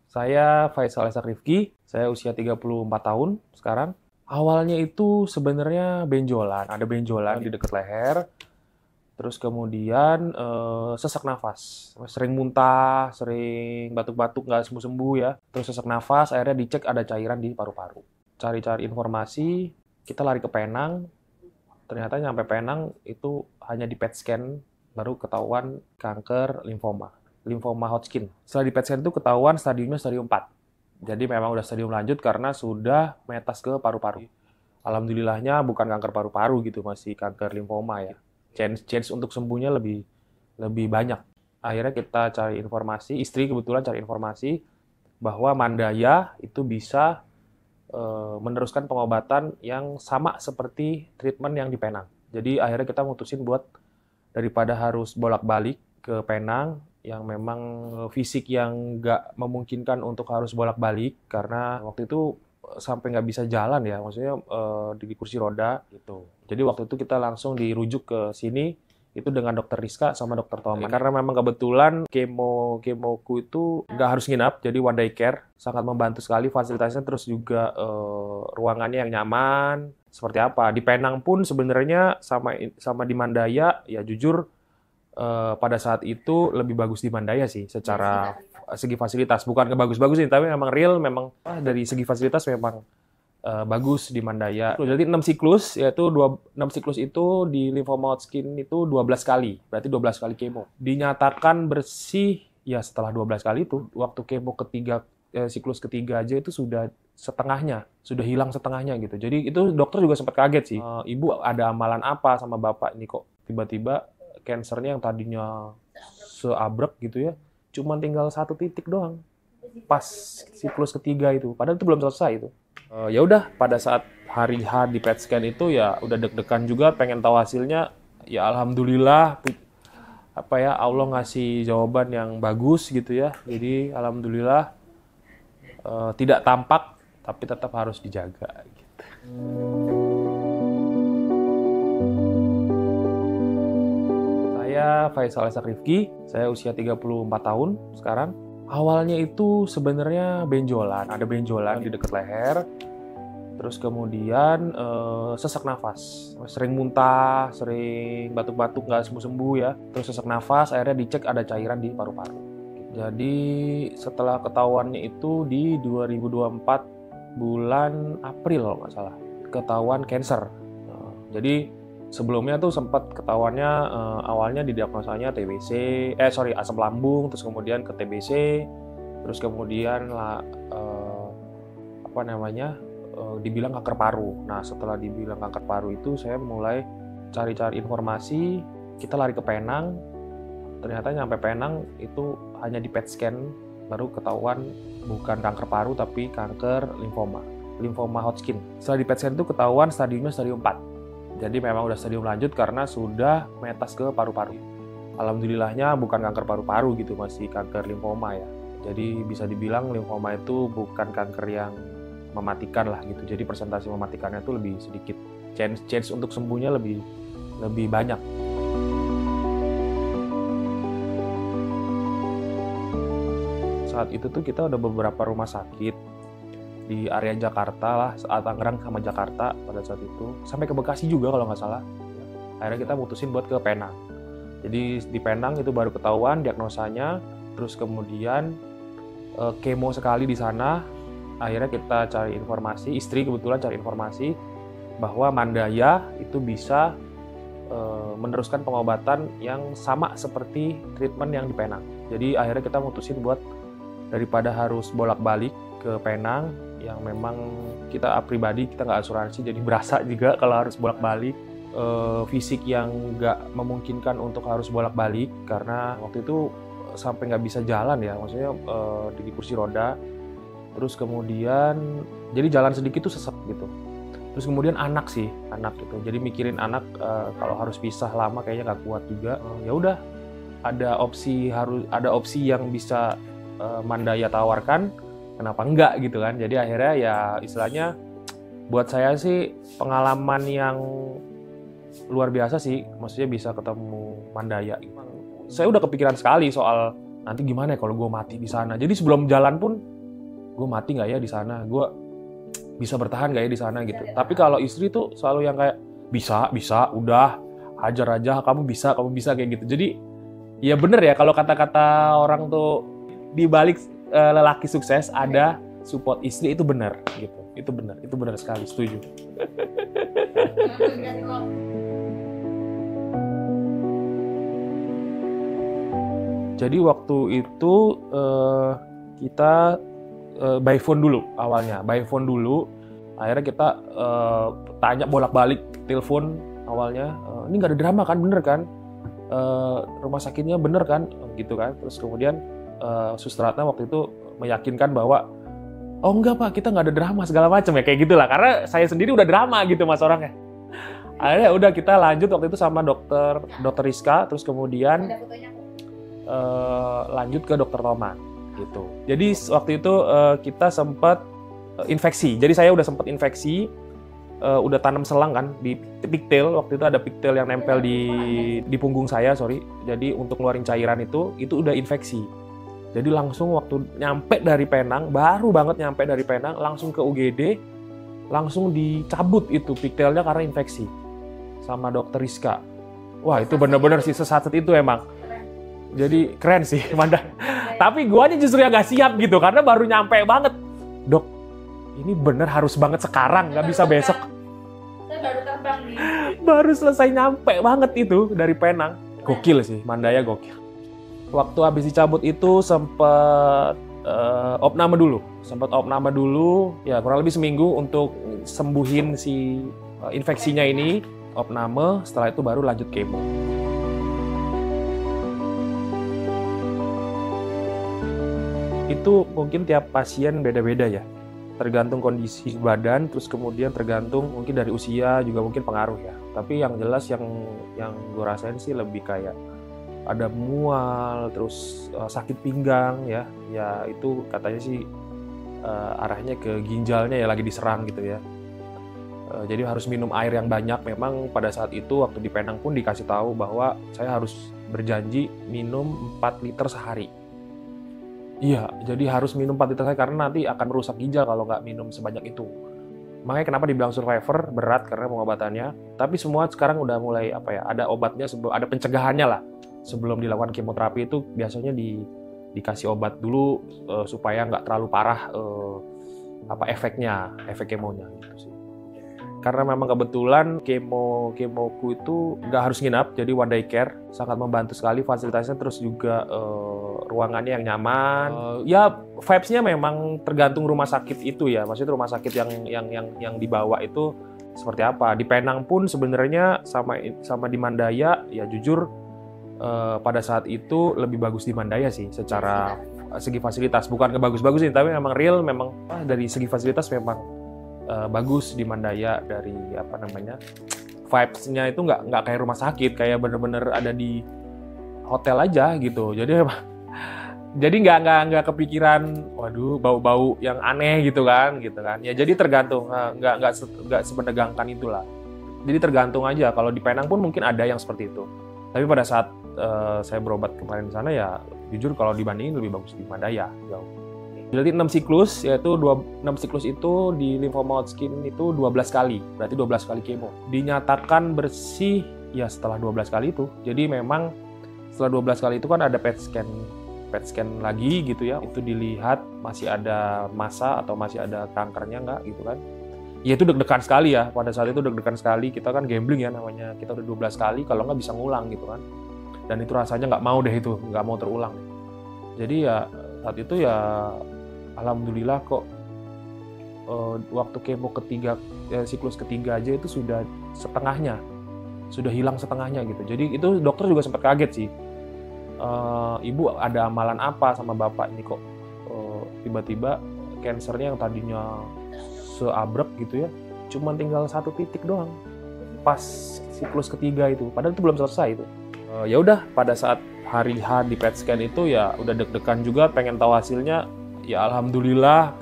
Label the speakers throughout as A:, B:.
A: Saya Faisal Esak Rifki, saya usia 34 tahun sekarang. Awalnya itu sebenarnya benjolan, ada benjolan di dekat leher, terus kemudian sesak nafas, sering muntah, sering batuk-batuk nggak sembuh-sembuh ya, terus sesak nafas, akhirnya dicek ada cairan di paru-paru. Cari-cari informasi, kita lari ke Penang, ternyata nyampe Penang itu hanya di PET scan baru ketahuan kanker limfoma Hodgkin. Setelah di PET scan itu ketahuan stadiumnya stadium 4. Jadi memang udah stadium lanjut karena sudah metas ke paru-paru. Alhamdulillahnya bukan kanker paru-paru gitu, masih kanker limfoma ya. Chance untuk sembuhnya lebih banyak. Akhirnya kita cari informasi, istri kebetulan cari informasi bahwa Mandaya itu bisa meneruskan pengobatan yang sama seperti treatment yang di Penang. Jadi akhirnya kita mutusin buat daripada harus bolak-balik ke Penang yang memang fisik yang nggak memungkinkan untuk harus bolak-balik karena waktu itu sampai nggak bisa jalan ya, maksudnya di kursi roda gitu. Jadi waktu itu kita langsung dirujuk ke sini itu dengan dokter Rizka sama dokter Tommy. Karena memang kebetulan kemoku itu nggak harus nginap, jadi one day care sangat membantu sekali fasilitasnya, terus juga ruangannya yang nyaman. Seperti apa di Penang pun sebenarnya sama di Mandaya ya jujur pada saat itu lebih bagus di Mandaya sih secara segi fasilitas, bukan kebagus-bagus ini, tapi memang real, memang dari segi fasilitas memang bagus di Mandaya. Jadi 6 siklus, yaitu 6 siklus itu di limfoma Hodgkin itu 12 kali, berarti 12 kali kemo. Dinyatakan bersih ya setelah 12 kali itu, waktu kemo ketiga, siklus ketiga aja itu sudah setengahnya, sudah hilang setengahnya gitu. Jadi itu dokter juga sempat kaget sih. Ibu ada amalan apa sama bapak ini kok tiba-tiba kansernya yang tadinya seabrek gitu ya, cuma tinggal 1 titik doang pas siklus ketiga itu, padahal itu belum selesai itu. Ya udah pada saat hari H di PET scan itu ya udah deg-degan juga pengen tahu hasilnya. Ya alhamdulillah apa ya, Allah ngasih jawaban yang bagus gitu ya. Jadi alhamdulillah tidak tampak tapi tetap harus dijaga gitu. Saya Faisal Esak Rifki, saya usia 34 tahun sekarang. Awalnya itu sebenarnya benjolan, ada benjolan di dekat leher, terus kemudian sesak nafas, sering muntah, sering batuk-batuk nggak sembuh-sembuh ya, terus sesak nafas, akhirnya dicek ada cairan di paru-paru. Jadi setelah ketahuannya itu di 2024 bulan April kalau nggak salah, ketahuan cancer. Jadi sebelumnya tuh sempat ketahuannya awalnya didiagnosanya asam lambung, terus kemudian ke TBC, terus kemudian dibilang kanker paru. Nah setelah dibilang kanker paru itu saya mulai cari-cari informasi, kita lari ke Penang, ternyata nyampe Penang itu hanya di PET scan baru ketahuan bukan kanker paru tapi kanker limfoma Hodgkin. Setelah di PET scan itu ketahuan stadiumnya stadium 4. Jadi memang udah stadium lanjut karena sudah metas ke paru-paru. Alhamdulillahnya bukan kanker paru-paru gitu, masih kanker limfoma ya. Jadi bisa dibilang limfoma itu bukan kanker yang mematikan lah gitu. Jadi persentase mematikannya itu lebih sedikit. Chance untuk sembuhnya lebih banyak. Saat itu tuh kita udah beberapa rumah sakit di area Jakarta lah, saat Tangerang sama Jakarta pada saat itu, sampai ke Bekasi juga kalau nggak salah. Akhirnya kita mutusin buat ke Penang. Jadi di Penang itu baru ketahuan diagnosanya, terus kemudian kemo sekali di sana. Akhirnya kita cari informasi, istri kebetulan cari informasi bahwa Mandaya itu bisa meneruskan pengobatan yang sama seperti treatment yang di Penang. Jadi akhirnya kita mutusin buat daripada harus bolak-balik ke Penang, yang memang kita pribadi kita nggak asuransi, jadi berasa juga kalau harus bolak-balik, fisik yang nggak memungkinkan untuk harus bolak-balik karena waktu itu sampai nggak bisa jalan ya, maksudnya di kursi roda, terus kemudian jadi jalan sedikit tuh sesek gitu, terus kemudian anak gitu, jadi mikirin anak kalau harus pisah lama kayaknya nggak kuat juga. Ya udah ada opsi yang bisa Mandaya tawarkan, kenapa enggak gitu kan. Jadi akhirnya ya istilahnya buat saya sih pengalaman yang luar biasa sih, maksudnya bisa ketemu Mandaya. Saya udah kepikiran sekali soal nanti gimana ya kalau gue mati di sana. Jadi sebelum jalan pun gue mati nggak ya di sana, gue bisa bertahan nggak ya di sana gitu. Tapi kalau istri tuh selalu yang kayak bisa, udah hajar aja, kamu bisa kayak gitu. Jadi ya bener ya kalau kata-kata orang tuh di balik lelaki sukses ada support istri, itu benar gitu. Itu benar sekali, setuju. Jadi waktu itu kita by phone dulu awalnya, akhirnya kita tanya bolak-balik telepon awalnya, ini nggak ada drama kan, bener kan, rumah sakitnya bener kan, gitu kan. Terus kemudian Suster Ratna waktu itu meyakinkan bahwa oh enggak Pak, kita nggak ada drama segala macam ya, kayak gitulah, karena saya sendiri udah drama gitu Mas orangnya. Akhirnya udah kita lanjut waktu itu sama dokter Rizka, terus kemudian lanjut ke dokter Toman gitu. Jadi waktu itu kita sempat infeksi. Jadi saya udah sempat infeksi, udah tanam selang kan di pigtail. Waktu itu ada pigtail yang nempel di punggung saya, sorry. Jadi untuk ngeluarin cairan itu udah infeksi. Jadi langsung waktu nyampe dari Penang, baru banget nyampe dari Penang, langsung ke UGD, langsung dicabut itu pigtailnya karena infeksi sama dokter Rizka. Wah itu bener-bener sih sesaat itu emang. Jadi keren sih, Manda. Tapi guanya justru yang gak siap gitu, karena baru nyampe banget. Dok, ini bener harus banget sekarang, gak bisa besok.
B: Saya baru terbang nih.
A: Baru selesai nyampe banget itu dari Penang. Gokil sih, Mandaya gokil. Waktu habis dicabut itu sempet opname dulu. Ya kurang lebih seminggu untuk sembuhin si infeksinya ini. Opname, setelah itu baru lanjut kemo. Itu mungkin tiap pasien beda-beda ya, tergantung kondisi badan, terus kemudian tergantung mungkin dari usia juga mungkin pengaruh ya. Tapi yang jelas yang gue rasain sih lebih kayak ada mual, terus sakit pinggang ya itu katanya sih arahnya ke ginjalnya ya lagi diserang gitu ya. Jadi harus minum air yang banyak. Memang pada saat itu waktu di Penang pun dikasih tahu bahwa saya harus berjanji minum 4 liter sehari. Iya, jadi harus minum 4 liter sehari karena nanti akan merusak ginjal kalau nggak minum sebanyak itu. Makanya kenapa dibilang survivor, berat karena pengobatannya. Tapi semua sekarang udah mulai ada obatnya, ada pencegahannya lah. Sebelum dilakukan kemoterapi itu biasanya dikasih obat dulu supaya nggak terlalu parah efek kemonya gitu sih. Karena memang kebetulan kemoku itu nggak harus nginap, jadi one day care sangat membantu sekali fasilitasnya, terus juga ruangannya yang nyaman. Ya vibes-nya memang tergantung rumah sakit itu ya, maksudnya rumah sakit yang dibawa itu seperti apa. Di Penang pun sebenarnya sama di Mandaya ya jujur pada saat itu lebih bagus di Mandaya sih secara segi fasilitas, bukan kebagus-bagusin, tapi memang real, memang dari segi fasilitas memang bagus di Mandaya. Dari vibes-nya itu nggak kayak rumah sakit, kayak bener-bener ada di hotel aja gitu. Jadi nggak kepikiran waduh bau-bau yang aneh gitu kan ya. Jadi tergantung, nggak semenegangkan itulah. Jadi tergantung aja. Kalau di Penang pun mungkin ada yang seperti itu, tapi pada saat saya berobat kemarin di sana ya jujur kalau dibandingin lebih bagus di Mandaya jauh. Berarti 6 siklus, yaitu 6 siklus itu di lymphoma Hodgkin itu 12 kali, berarti 12 kali kemo. Dinyatakan bersih ya setelah 12 kali itu. Jadi memang setelah 12 kali itu kan ada PET scan lagi gitu ya, itu dilihat masih ada massa atau masih ada kankernya nggak gitu kan. Ya itu deg-degan sekali ya, pada saat itu deg-degan sekali, kita kan gambling ya namanya, kita udah 12 kali, kalau nggak bisa ngulang gitu kan. Dan itu rasanya nggak mau deh itu, nggak mau terulang. Jadi ya saat itu ya alhamdulillah kok waktu kemo ketiga, siklus ketiga aja itu sudah setengahnya, sudah hilang setengahnya gitu. Jadi itu dokter juga sempat kaget sih. Ibu ada amalan apa sama bapak ini kok tiba-tiba kansernya yang tadinya seabrek gitu ya, cuman tinggal 1 titik doang pas siklus ketiga itu, padahal itu belum selesai itu. Ya udah pada saat hari H di PET scan itu ya udah deg-degan juga, pengen tahu hasilnya. Ya alhamdulillah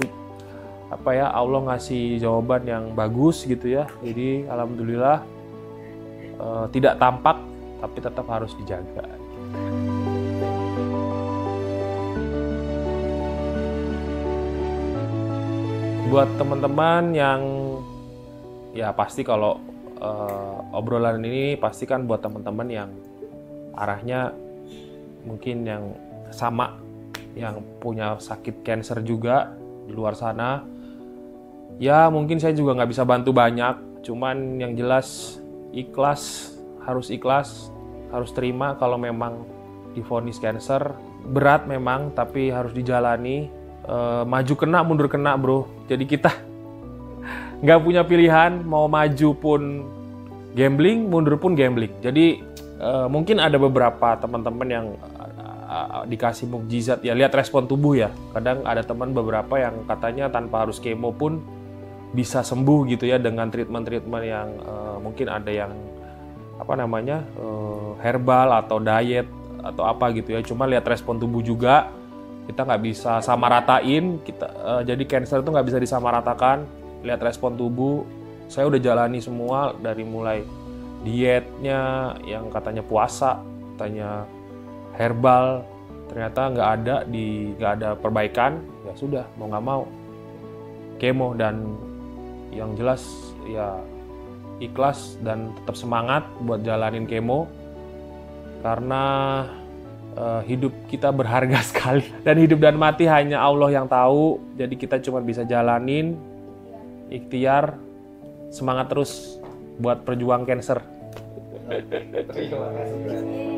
A: Allah ngasih jawaban yang bagus gitu ya. Jadi alhamdulillah tidak tampak tapi tetap harus dijaga. Buat teman-teman yang ya pasti kalau obrolan ini pasti kan buat teman-teman yang arahnya mungkin yang sama, yang punya sakit cancer juga di luar sana. Ya mungkin saya juga nggak bisa bantu banyak, cuman yang jelas harus ikhlas, harus terima kalau memang divonis cancer. Berat memang, tapi harus dijalani. Maju kena, mundur kena bro. Jadi kita nggak punya pilihan, mau maju pun gambling, mundur pun gambling. Jadi mungkin ada beberapa teman-teman yang dikasih mukjizat ya, lihat respon tubuh ya. Kadang ada teman beberapa yang katanya tanpa harus kemo pun bisa sembuh gitu ya, dengan treatment-treatment yang mungkin ada yang herbal atau diet atau apa gitu ya. Cuma lihat respon tubuh juga, kita nggak bisa samaratain. Jadi cancer itu nggak bisa disamaratakan. Lihat respon tubuh. Saya udah jalani semua, dari mulai dietnya yang katanya puasa, katanya herbal, ternyata nggak ada perbaikan. Ya sudah, mau nggak mau kemo, dan yang jelas ya ikhlas dan tetap semangat buat jalanin kemo, karena hidup kita berharga sekali, dan hidup dan mati hanya Allah yang tahu. Jadi kita cuma bisa jalanin, ikhtiar, semangat terus buat perjuang cancer.
C: Terima kasih.